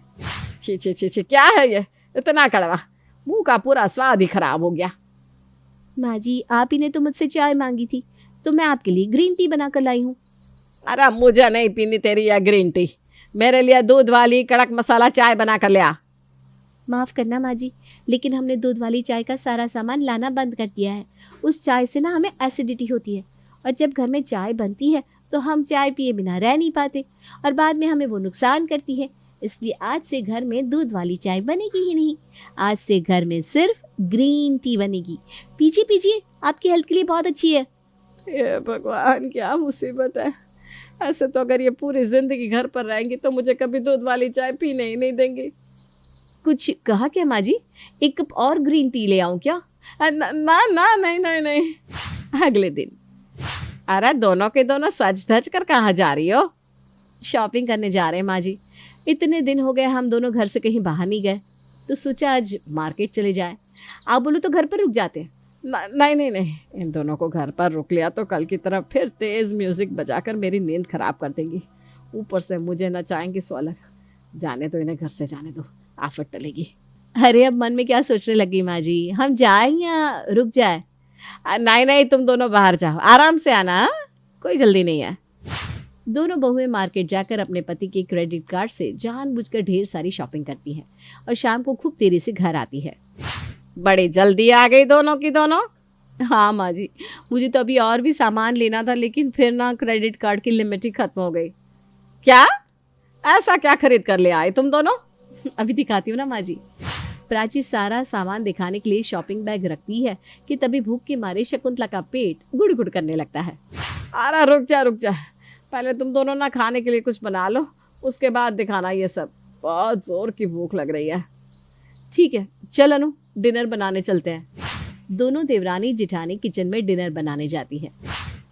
छी छी छी छी, क्या है ये, इतना कड़वा, मुंह का पूरा स्वाद ही खराब हो गया। माँ जी आप ही ने तो मुझसे चाय मांगी थी, तो मैं आपके लिए ग्रीन टी बनाकर लाई हूँ। अरे मुझे नहीं पीनी तेरी यह ग्रीन टी, मेरे लिए दूध वाली कड़क मसाला चाय बना कर ले आ। माफ़ करना माँ जी, लेकिन हमने दूध वाली चाय का सारा सामान लाना बंद कर दिया है। उस चाय से ना हमें एसिडिटी होती है, और जब घर में चाय बनती है तो हम चाय पिए बिना रह नहीं पाते, और बाद में हमें वो नुकसान करती है। इसलिए आज से घर में दूध वाली चाय बनेगी ही नहीं। आज से घर में सिर्फ ग्रीन टी बनेगी। पीजिए पीजिए, आपकी हेल्थ के लिए बहुत अच्छी है। हे भगवान, क्या मुसीबत है। ऐसे तो अगर ये पूरी जिंदगी घर पर रहेंगी तो मुझे कभी दूध वाली चाय पीने ही नहीं देंगी। कुछ कहा क्या माँ जी? एक कप और ग्रीन टी ले आऊं क्या? ना ना नहीं नहीं नहीं। अगले दिन, अरे दोनों के दोनों सज धज कर कहाँ जा रही हो? शॉपिंग करने जा रहे हैं माँ जी। इतने दिन हो गए हम दोनों घर से कहीं बाहर नहीं गए, तो सोचा आज मार्केट चले जाए। आप बोलो तो घर पर रुक जाते हैं। नहीं नहीं नहीं, इन दोनों को घर पर रुक लिया तो कल की तरह फिर तेज म्यूजिक बजाकर मेरी नींद खराब कर देंगी। ऊपर से मुझे नचाएंगी सो अलग। जाने दो इन्हें, घर से जाने दो, आफत टलेगी। अरे अब मन में क्या सोचने लगी माँ जी, हम जाए या रुक जाए? नहीं नहीं, तुम दोनों बाहर जाओ, आराम से आना, कोई जल्दी नहीं है। दोनों बहुएं मार्केट जाकर अपने पति के क्रेडिट कार्ड से जानबूझकर ढेर सारी शॉपिंग करती हैं और शाम को खूब देरी से घर आती है। बड़ी जल्दी आ गई दोनों की दोनों। हाँ माँ जी, मुझे तो अभी और भी सामान लेना था, लेकिन फिर ना क्रेडिट कार्ड की लिमिट ही खत्म हो गई। क्या? ऐसा क्या खरीद कर ले आए तुम दोनों? अभी दिखाती हूँ ना माँ जी। प्राची सारा सामान दिखाने के लिए शॉपिंग बैग रखती है कि तभी भूख के मारे शकुंतला का पेट गुड़ गुड़ करने लगता है। अरे रुक जा, पहले तुम दोनों ना खाने के लिए कुछ बना लो, उसके बाद दिखाना ये सब। बहुत जोर की भूख लग रही है। ठीक है चल अनु, डिनर बनाने चलते हैं। दोनों देवरानी जिठानी किचन में डिनर बनाने जाती है।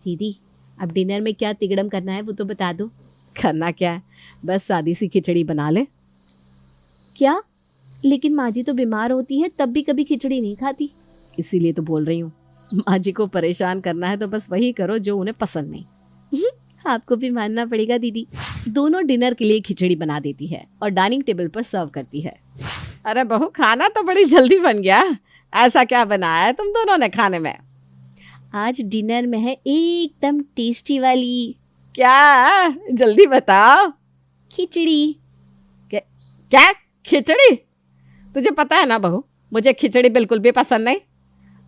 दीदी अब डिनर में क्या तिगड़म करना है वो तो बता दो। करना क्या है, बस सादी सी खिचड़ी बना ले। क्या? लेकिन माँ जी तो बीमार होती है, तब भी कभी खिचड़ी नहीं खाती। इसीलिए तो बोल रही हूँ, माँ जी को परेशान करना है तो बस वही करो जो उन्हें पसंद नहीं। आपको भी मानना पड़ेगा दीदी। दोनों डिनर के लिए खिचड़ी बना देती है और डाइनिंग टेबल पर सर्व करती है। अरे बहू, खाना तो बड़ी जल्दी बन गया। ऐसा क्या बनाया है तुम दोनों ने खाने में? आज डिनर में है एकदम टेस्टी वाली। क्या? जल्दी बताओ। खिचड़ी। क्या खिचड़ी? तुझे पता है ना बहू, मुझे खिचड़ी बिल्कुल भी पसंद नहीं।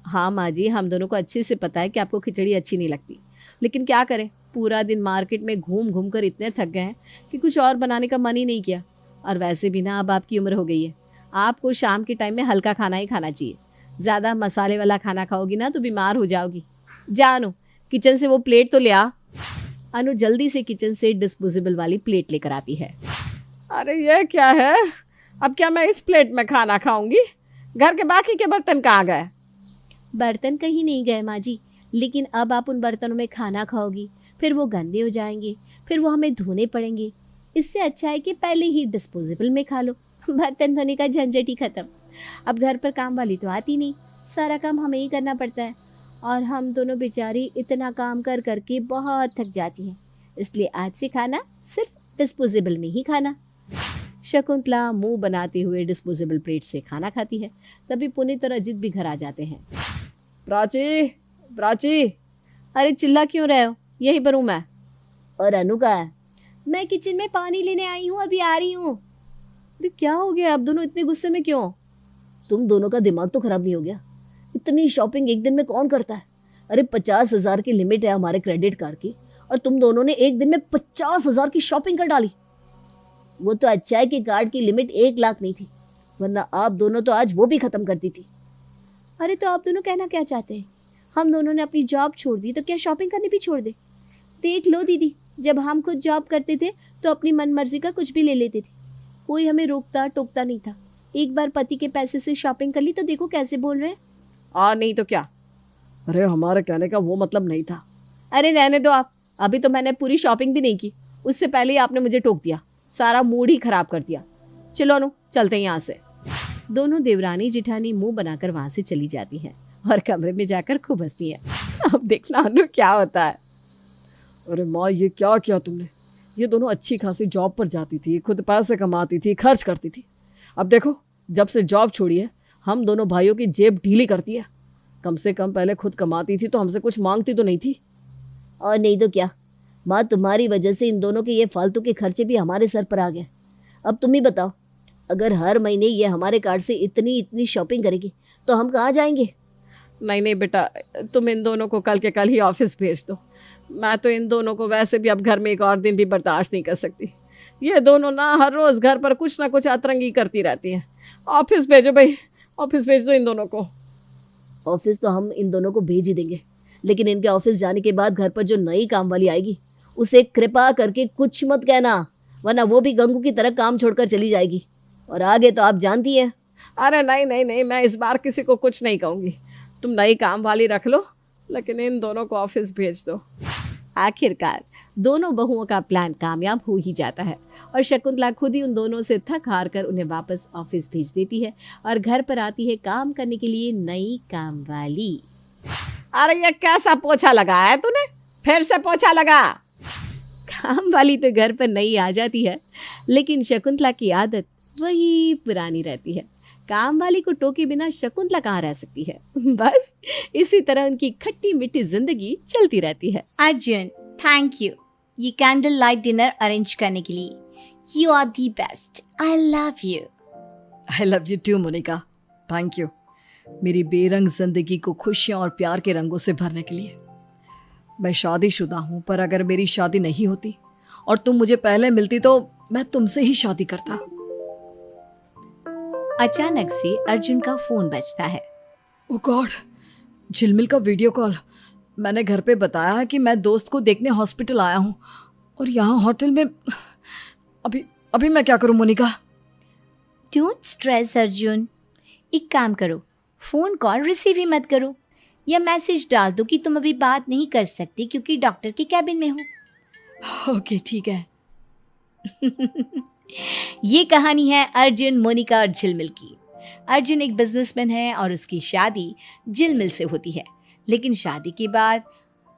हाँ माँ जी, हम दोनों को अच्छे से पता है कि आपको खिचड़ी अच्छी नहीं लगती, लेकिन क्या करें, पूरा दिन मार्केट में घूम घूम कर इतने थक गए हैं कि कुछ और बनाने का मन ही नहीं किया। और वैसे भी ना अब आपकी उम्र हो गई है, आपको शाम के टाइम में हल्का खाना ही खाना चाहिए। ज़्यादा मसाले वाला खाना खाओगी ना तो बीमार हो जाओगी। जा अनु, किचन से वो प्लेट तो ले आ। अनु जल्दी से किचन से डिस्पोजेबल वाली प्लेट लेकर आती है। अरे ये क्या है? अब क्या मैं इस प्लेट में खाना खाऊंगी? घर के बाकी के बर्तन कहाँ गए? बर्तन कहीं नहीं गए माँ जी, लेकिन अब आप उन बर्तनों में खाना खाओगी, फिर वो गंदे हो जाएंगे, फिर वो हमें धोने पड़ेंगे। इससे अच्छा है कि पहले ही डिस्पोजेबल में खा लो, बर्तन धोने का झंझट ही खत्म। अब घर पर काम वाली तो आती नहीं, सारा काम हमें ही करना पड़ता है, और हम दोनों बेचारी इतना काम कर करके बहुत थक जाती हैं। इसलिए आज से खाना सिर्फ डिस्पोजेबल में ही खाना। शकुंतला मुंह बनाते हुए डिस्पोजेबल प्लेट से खाना खाती है। तभी पुनीत और अजित भी घर आ जाते हैं। प्राची, अरे चिल्ला क्यों रहे हो? यहीं पर हूँ मैं। और अनु का है? मैं किचन में पानी लेने आई हूँ, अभी आ रही हूँ। अरे क्या हो गया, आप दोनों इतने गुस्से में क्यों? तुम दोनों का दिमाग तो खराब नहीं हो गया? इतनी शॉपिंग एक दिन में कौन करता है? अरे 50,000 की लिमिट है हमारे क्रेडिट कार्ड की, और तुम दोनों ने एक दिन में 50,000 की शॉपिंग कर डाली। वो तो अच्छा है कि कार्ड की लिमिट 1 लाख नहीं थी, वरना आप दोनों तो आज वो भी खत्म करती थी। अरे तो आप दोनों कहना क्या चाहते हैं? हम दोनों ने अपनी जॉब छोड़ दी तो क्या शॉपिंग करनी भी छोड़ दे? देख लो दीदी, जब हम खुद जॉब करते थे तो अपनी मन मर्जी का कुछ भी ले लेते थे, कोई हमें रोकता टोकता नहीं था। एक बार पति के पैसे से शॉपिंग कर ली तो देखो कैसे बोल रहे हैं। नहीं तो क्या। अरे हमारे कहने का वो मतलब नहीं था। अरे रहने दो आप, अभी तो मैंने पूरी शॉपिंग भी नहीं की, उससे पहले ही आपने मुझे टोक दिया, सारा मूड ही खराब कर दिया। चलो अनु, चलते हैं यहाँ से। दोनों देवरानी जिठानी मुंह बनाकर वहां से चली जाती हैं और कमरे में जाकर खूब हंसती हैं। अब देखना अनु क्या होता है। अरे माँ, ये क्या किया तुमने? ये दोनों अच्छी खासी जॉब पर जाती थी, खुद पैसे कमाती थी, खर्च करती थी। अब देखो, जब से जॉब छोड़ी है हम दोनों भाइयों की जेब ढीली करती है। कम से कम पहले खुद कमाती थी तो हमसे कुछ मांगती तो नहीं थी। और नहीं तो क्या माँ, तुम्हारी वजह से इन दोनों के ये फालतू के खर्चे भी हमारे सर पर आ गए। अब तुम ही बताओ, अगर हर महीने ये हमारे कार्ड से इतनी इतनी शॉपिंग करेगी तो हम कहाँ जाएंगे? नहीं बेटा, तुम इन दोनों को कल के कल ही ऑफिस भेज दो। मैं तो इन दोनों को वैसे भी अब घर में एक और दिन भी बर्दाश्त नहीं कर सकती। ये दोनों ना हर रोज घर पर कुछ ना कुछ अतरंगी करती रहती हैं। ऑफिस भेजो भाई, ऑफिस भेज दो इन दोनों को। ऑफिस तो हम इन दोनों को भेज ही देंगे, लेकिन इनके ऑफिस जाने के बाद घर पर जो नई काम वाली आएगी उसे कृपा करके कुछ मत कहना, वरना वो भी गंगू की तरह काम छोड़कर चली जाएगी। और आगे तो आप जानती हैं। अरे नहीं, मैं इस बार किसी को कुछ नहीं कहूँगी। तुम नई काम वाली रख लो, लेकिन इन दोनों को ऑफिस भेज दो। आखिरकार दोनों बहुओं का प्लान कामयाब हो ही जाता है और शकुंतला खुद ही उन दोनों से थक हार कर उन्हें वापस ऑफिस भेज देती है और घर पर आती है काम करने के लिए नई काम वाली। अरे ये कैसा पोछा लगाया है तूने? फिर से पोछा लगा। काम वाली तो घर पर नई आ जाती है, लेकिन शकुंतला की आदत वही पुरानी रहती है। काम वाली को टोके बिना शकुंतला कहाँ रह सकती है। बस इसी तरह उनकी खट्टी मीठी जिंदगी चलती रहती है। अर्जुन, थैंक यू ये कैंडल लाइट डिनर अरेंज करने के लिए। You are the best. I love you. I love you too Monica, thank you मेरी बेरंग जिंदगी को खुशियों और प्यार के रंगों से भरने के लिए। मैं शादीशुदा हूँ, पर अगर मेरी शादी नहीं होती और तुम मुझे पहले मिलती तो मैं तुमसे ही शादी करता। अचानक से अर्जुन का फोन बजता है। ओ गॉड, झिलमिल का वीडियो कॉल। मैंने घर पे बताया कि मैं दोस्त को देखने हॉस्पिटल आया हूँ और यहाँ होटल में। अभी मैं क्या करूँ मोनिका? डोंट स्ट्रेस अर्जुन, एक काम करो, फोन कॉल रिसीव ही मत करो या मैसेज डाल दो कि तुम अभी बात नहीं कर सकती क्योंकि डॉक्टर के कैबिन में हो। ओके ठीक है। ये कहानी है अर्जुन, मोनिका और झिलमिल की। अर्जुन एक बिजनेसमैन है और उसकी शादी झिलमिल से होती है, लेकिन शादी के बाद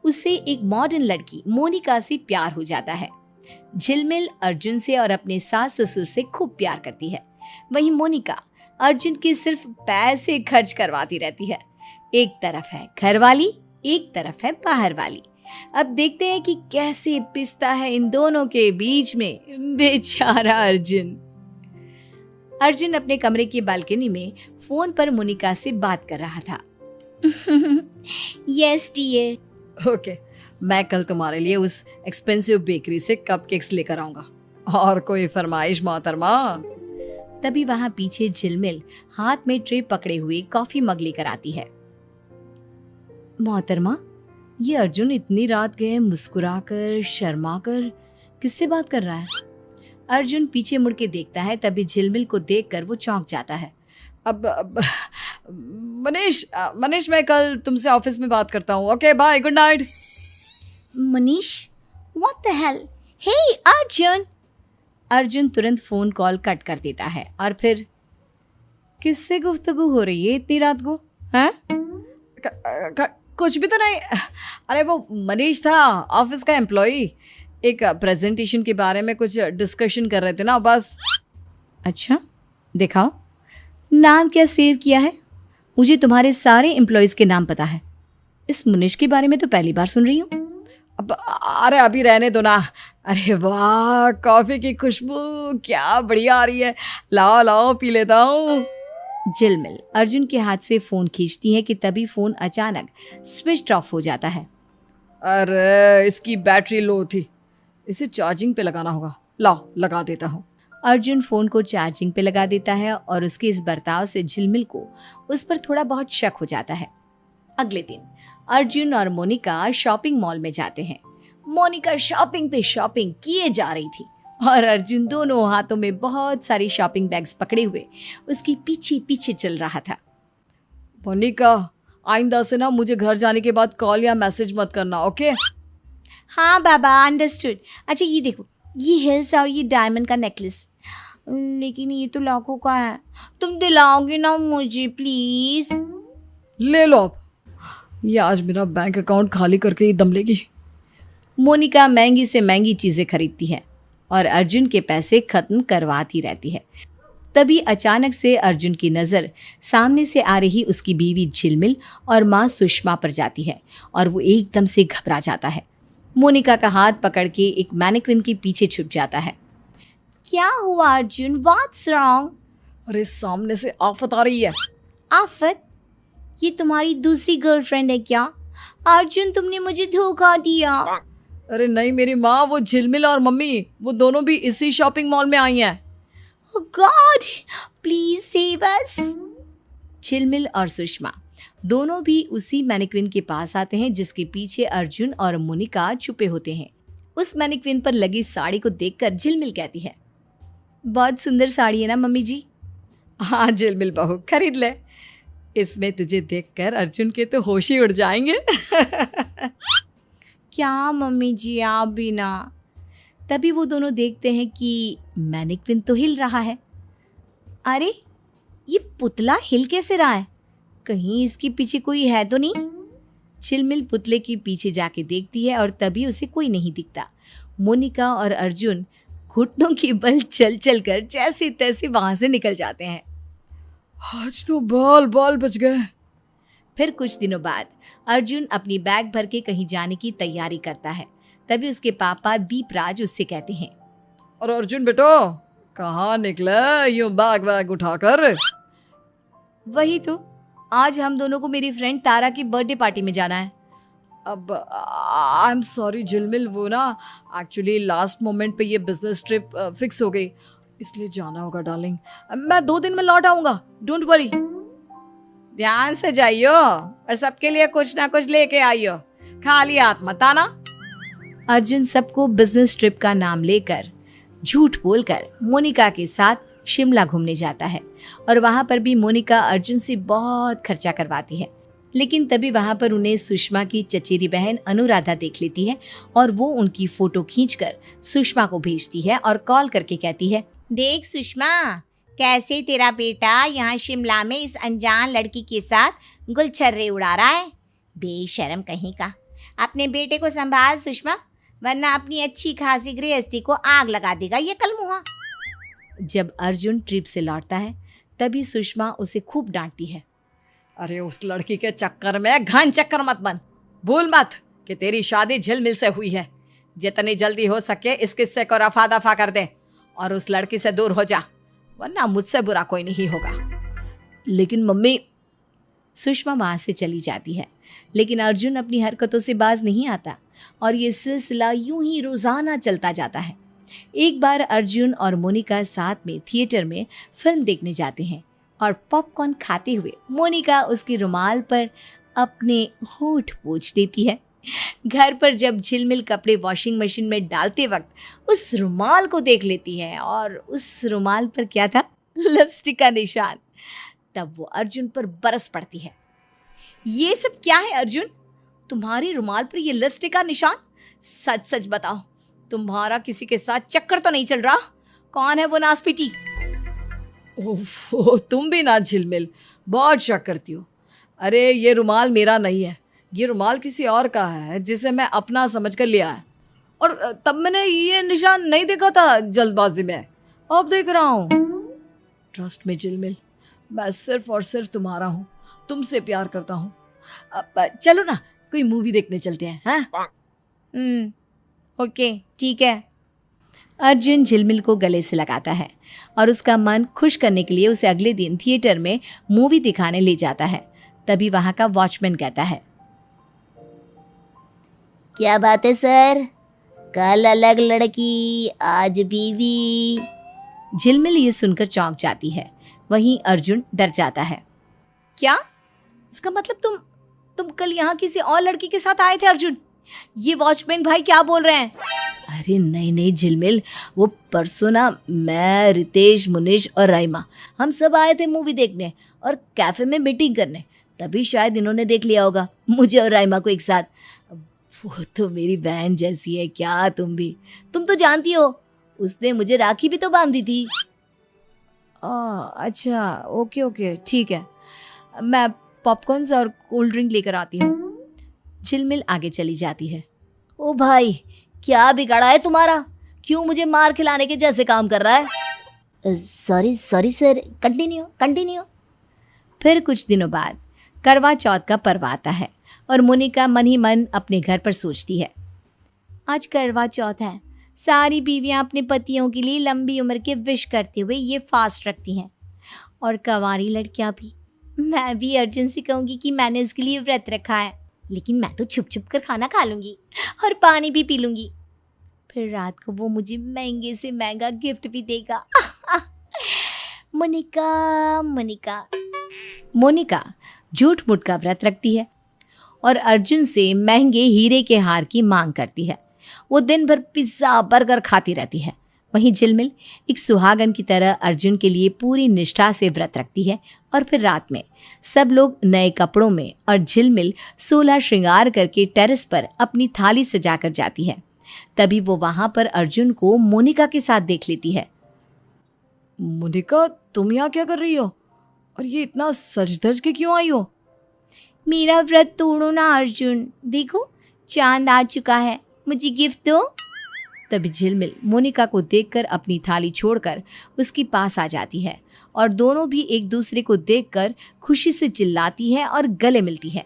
उसे एक मॉडर्न लड़की मोनिका से प्यार हो जाता है। झिलमिल अर्जुन से और अपने सास ससुर से खूब प्यार करती है। वहीं मोनिका अर्जुन के सिर्फ पैसे खर्च करवाती रहती है। एक तरफ है घरवाली, एक तरफ है बाहर वाली। अब देखते हैं कि कैसे पिसता है इन दोनों के बीच में बेचारा अर्जुन। अर्जुन अपने कमरे की बालकनी में फोन पर मोनिका से बात कर रहा था। Yes dear. ओके, मैं कल तुम्हारे लिए उस एक्सपेंसिव बेकरी से कपकेक्स लेकर आऊंगा। और कोई फरमाइश मोहतरमा? तभी वहां पीछे झिलमिल हाथ में ट्रे पकड़े हुए कॉफी मग लेकर आती है। मोहतरमा, ये अर्जुन इतनी रात गए मुस्कुराकर शर्माकर किससे बात कर रहा है? अर्जुन पीछे मुड़ के देखता है, तभी झिलमिल को देखकर वो चौंक जाता है। अब मनीष, मैं कल तुमसे ऑफिस में बात करता हूँ। Okay bye, good night. Manish, what the hell? Hey Arjun! Arjun तुरंत फोन कॉल कट कर देता है और फिर किससे गुफ्तगू हो रही है इतनी रात को? हैं? कुछ भी तो नहीं। अरे वो मनीष था, ऑफिस का एम्प्लॉई। एक प्रेजेंटेशन के बारे में कुछ डिस्कशन कर रहे थे ना, बस। अच्छा, दिखाओ नाम क्या सेव किया है? मुझे तुम्हारे सारे एम्प्लॉयज के नाम पता है, इस मनीष के बारे में तो पहली बार सुन रही हूँ। अरे अभी रहने दो ना। अरे वाह, कॉफी की खुशबू क्या बढ़िया आ रही है। लाओ लाओ पी लेता हूँ। झिलमिल अर्जुन के हाथ से फोन खींचती है कि तभी फोन अचानक स्विच ऑफ हो जाता है। अरे इसकी बैटरी लो थी, इसे चार्जिंग पे लगाना होगा। लाओ लगा देता हूँ। अर्जुन फोन को चार्जिंग पे लगा देता है और उसके इस बर्ताव से झिलमिल को उस पर थोड़ा बहुत शक हो जाता है। अगले दिन अर्जुन और मोनिका शॉपिंग मॉल में जाते हैं। मोनिका शॉपिंग पे शॉपिंग किए जा रही थी और अर्जुन दोनों हाथों में बहुत सारी शॉपिंग बैग्स पकड़े हुए उसके पीछे पीछे चल रहा था। मोनिका, आइंदा से ना मुझे घर जाने के बाद कॉल या मैसेज मत करना, ओके? हाँ बाबा, अंडरस्टूड। अच्छा ये देखो, ये हिल्स और ये डायमंड का नेकलेस, लेकिन ये तो लाखों का है। तुम दिलाओगे ना मुझे प्लीज? ले लो अब, ये आज मेरा बैंक अकाउंट खाली करके ही दम लेगी। मोनिका महंगी से महंगी चीजें खरीदती है और अर्जुन के पैसे खत्म करवाती रहती है। तभी अचानक से अर्जुन की नज़र सामने से आ रही उसकी बीवी झिलमिल और माँ सुषमा पर जाती है और वो एकदम से घबरा जाता है। मोनिका का हाथ पकड़ के एक मैनिक्विन के पीछे छुप जाता है। क्या हुआ अर्जुन? What's wrong? अरे सामने से आफत आ रही है। आफत? ये तुम्हारी दूसरी गर्लफ्रेंड है क्या? अर्जुन, तुमने मुझे धोखा दिया। अरे नहीं मेरी माँ, वो झिलमिल और मम्मी वो दोनों भी इसी शॉपिंग मॉल में आई हैं। Oh God, please save us! झिलमिल और सुषमा दोनों भी उसी मैनिक्विन के पास आते हैं जिसके पीछे अर्जुन और मोनिका छुपे होते हैं। उस मैनिक्विन पर लगी साड़ी को देखकर झिलमिल कहती है, बहुत सुंदर साड़ी है ना मम्मी जी? हाँ झिलमिल बहू, खरीद ले, इसमें तुझे देखकर अर्जुन के तो होश ही उड़ जाएंगे। क्या मम्मी जी, आप भी ना। तभी वो दोनों देखते हैं कि मैनिक्विन तो हिल रहा है। अरे ये पुतला हिल कैसे रहा है? कहीं इसके पीछे कोई है तो नहीं? झिलमिल पुतले के पीछे जाके देखती है और तभी उसे कोई नहीं दिखता। मोनिका और अर्जुन घुटनों की बल चल चल कर जैसे तैसे वहां से निकल जाते हैं। आज तो बाल बाल बच गए। फिर कुछ दिनों बाद अर्जुन अपनी बैग भर के कहीं जाने की तैयारी करता है। तभी उसके पापा दीपराज उससे कहते हैं, और अर्जुन बेटो कहाँ निकला यूं बैग वैग उठाकर? वही तो, आज हम दोनों को मेरी फ्रेंड तारा की बर्थडे पार्टी में जाना है। अब आई एम सॉरी झिलमिल, वो ना एक्चुअली लास्ट मोमेंट पे ये बिजनेस ट्रिप फिक्स हो गई, इसलिए जाना होगा डार्लिंग। मैं 2 दिन में लौट आऊंगा, डोंट वरी। ध्यान से जाइयो और सबके लिए कुछ ना कुछ लेके आइयो, खाली हाथ मत आना। अर्जुन सबको बिजनेस ट्रिप का नाम लेकर झूठ बोलकर मोनिका के साथ शिमला घूमने जाता है और वहां पर भी मोनिका अर्जुन से बहुत खर्चा करवाती है। लेकिन तभी वहां पर उन्हें सुषमा की चचेरी बहन अनुराधा देख लेती है और वो उनकी फोटो खींचकर सुषमा को भेजती है और कॉल करके कहती है, देख सुषमा, कैसे तेरा बेटा यहाँ शिमला में इस अनजान लड़की के साथ गुलछर्रे उड़ा रहा है। बेशर्म कहीं का। अपने बेटे को संभाल सुषमा, वरना अपनी अच्छी खासी गृहस्थी को आग लगा देगा ये कलमुहा। जब अर्जुन ट्रिप से लौटता है तभी सुषमा उसे खूब डांटती है। अरे उस लड़की के चक्कर में घन चक्कर मत बन, भूल मत कि तेरी शादी झिलमिल से हुई है। जितनी जल्दी हो सके इस किस्से को रफा दफा कर दे और उस लड़की से दूर हो जा, वरना मुझसे बुरा कोई नहीं होगा। लेकिन मम्मी, सुषमा वहां से चली जाती है। लेकिन अर्जुन अपनी हरकतों से बाज नहीं आता और ये सिलसिला यूं ही रोजाना चलता जाता है। एक बार अर्जुन और मोनिका साथ में थिएटर में फिल्म देखने जाते हैं और पॉपकॉर्न खाते हुए मोनिका उसके रुमाल पर अपने होंठ पोंछ देती है। घर पर जब झिलमिल कपड़े वॉशिंग मशीन में डालते वक्त उस रुमाल को देख लेती है और उस रुमाल पर क्या था? लिपस्टिक का निशान। तब वो अर्जुन पर बरस पड़ती है। ये सब क्या है अर्जुन? तुम्हारी रुमाल पर ये लिपस्टिक का निशान? सच सच बताओ, तुम्हारा किसी के साथ चक्कर तो नहीं चल रहा? कौन है वो नासपीटी? ओह तुम भी ना झिलमिल, बहुत शक करती हो। अरे ये रुमाल मेरा नहीं है, ये रुमाल किसी और का है जिसे मैं अपना समझ कर लिया है। और तब मैंने ये निशान नहीं देखा था जल्दबाजी में, अब देख रहा हूँ। ट्रस्ट में झिलमिल, मैं सिर्फ और सिर्फ तुम्हारा हूँ, तुमसे प्यार करता हूँ। अब चलो ना कोई मूवी देखने चलते हैं, हैं? ओके ठीक है। अर्जुन झिलमिल को गले से लगाता है और उसका मन खुश करने के लिए उसे अगले दिन थिएटर में मूवी दिखाने ले जाता है। तभी वहां का वॉचमैन कहता है, क्या बात है सर, कल अलग लड़की आज बीवी। झिलमिल ये सुनकर चौंक जाती है। वहीं अर्जुन डर जाता है। क्या? इसका मतलब तुम कल यहाँ किसी और लड़की के साथ आए थे अर्जुन? ये वॉचमैन भाई क्या बोल रहे हैं? अरे नहीं झिलमिल, वो परसों ना मैं, रितेश, मुनीश और राइमा हम सब आए थे मूवी देखने और कैफे में मीटिंग करने। तभी शायद इन्होंने देख लिया होगा मुझे और राइमा को एक साथ। वो तो मेरी बहन जैसी है, क्या तुम भी, तुम तो जानती हो, उसने मुझे राखी भी तो बांधी थी। अच्छा, ओके ठीक है, मैं पॉपकॉर्न्स और कोल्ड ड्रिंक लेकर आती हूँ। झिलमिल आगे चली जाती है। ओ भाई, क्या बिगाड़ा है तुम्हारा? क्यों मुझे मार खिलाने के जैसे काम कर रहा है? Sorry sir, continue. फिर कुछ दिनों बाद करवा चौथ का पर्व आता है और मोनिका मन ही मन अपने घर पर सोचती है, आज करवा चौथ है, सारी बीवियां अपने पतियों के लिए लंबी उम्र के विश करते हुए ये फास्ट रखती हैं और कंवारी लड़कियां भी। मैं भी अर्जुन से कहूँगी कि मैंने उसके लिए व्रत रखा है, लेकिन मैं तो छुप छुप कर खाना खा लूँगी और पानी भी पी लूँगी। फिर रात को वो मुझे महंगे से महंगा गिफ्ट भी देगा। मोनिका झूठ मूठ का व्रत रखती है और अर्जुन से महंगे हीरे के हार की मांग करती है। वो दिन भर पिज्ज़ा बर्गर खाती रहती है। वहीं झिलमिल एक सुहागन की तरह अर्जुन के लिए पूरी निष्ठा से व्रत रखती है और फिर रात में सब लोग नए कपड़ों में और झिलमिल 16 श्रृंगार करके टेरेस पर अपनी थाली सजाकर जाती है। तभी वो वहां पर अर्जुन को मोनिका के साथ देख लेती है। मोनिका, तुम यहाँ क्या कर रही हो और ये इतना सज धज के क्यों आई हो? मेरा व्रत तोड़ो ना अर्जुन, देखो चांद आ चुका है, मुझे गिफ्ट दो। तभी झिलमिल मोनिका को देखकर अपनी थाली छोड़कर उसके पास आ जाती है और दोनों भी एक दूसरे को देखकर खुशी से चिल्लाती है और गले मिलती है।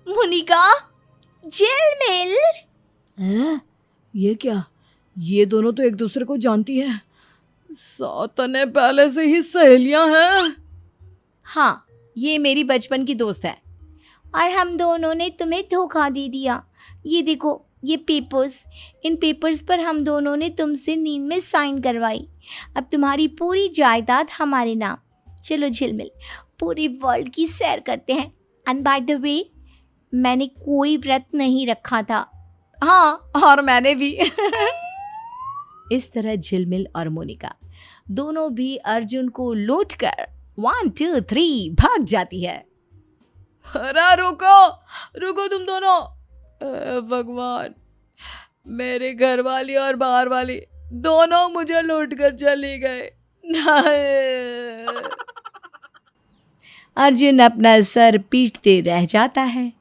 मोनिका, झिलमिल। ये क्या? ये दोनों तो एक दूसरे को जानती है। सातने पहले से ही सहेलियां हैं। हाँ, ये मेरी बचपन की दोस्त है। और हम दोनों ने तुम्हें धोखा दे दिया। ये देखो, ये पेपर्स, इन पेपर्स पर हम दोनों ने तुमसे नींद में साइन करवाई। अब तुम्हारी पूरी जायदाद हमारे नाम। चलो झिलमिल, पूरी वर्ल्ड की सैर करते हैं। एंड बाय द वे, मैंने कोई व्रत नहीं रखा था। हाँ, और मैंने भी। इस तरह झिलमिल और मोनिका दोनों भी अर्जुन को लूटकर 1 2 3 भाग जाती है। अरे रुको तुम दोनों। भगवान, मेरे घर वाली और बाहर वाली दोनों मुझे लूट कर चली गए। अर्जुन अपना सर पीटते रह जाता है।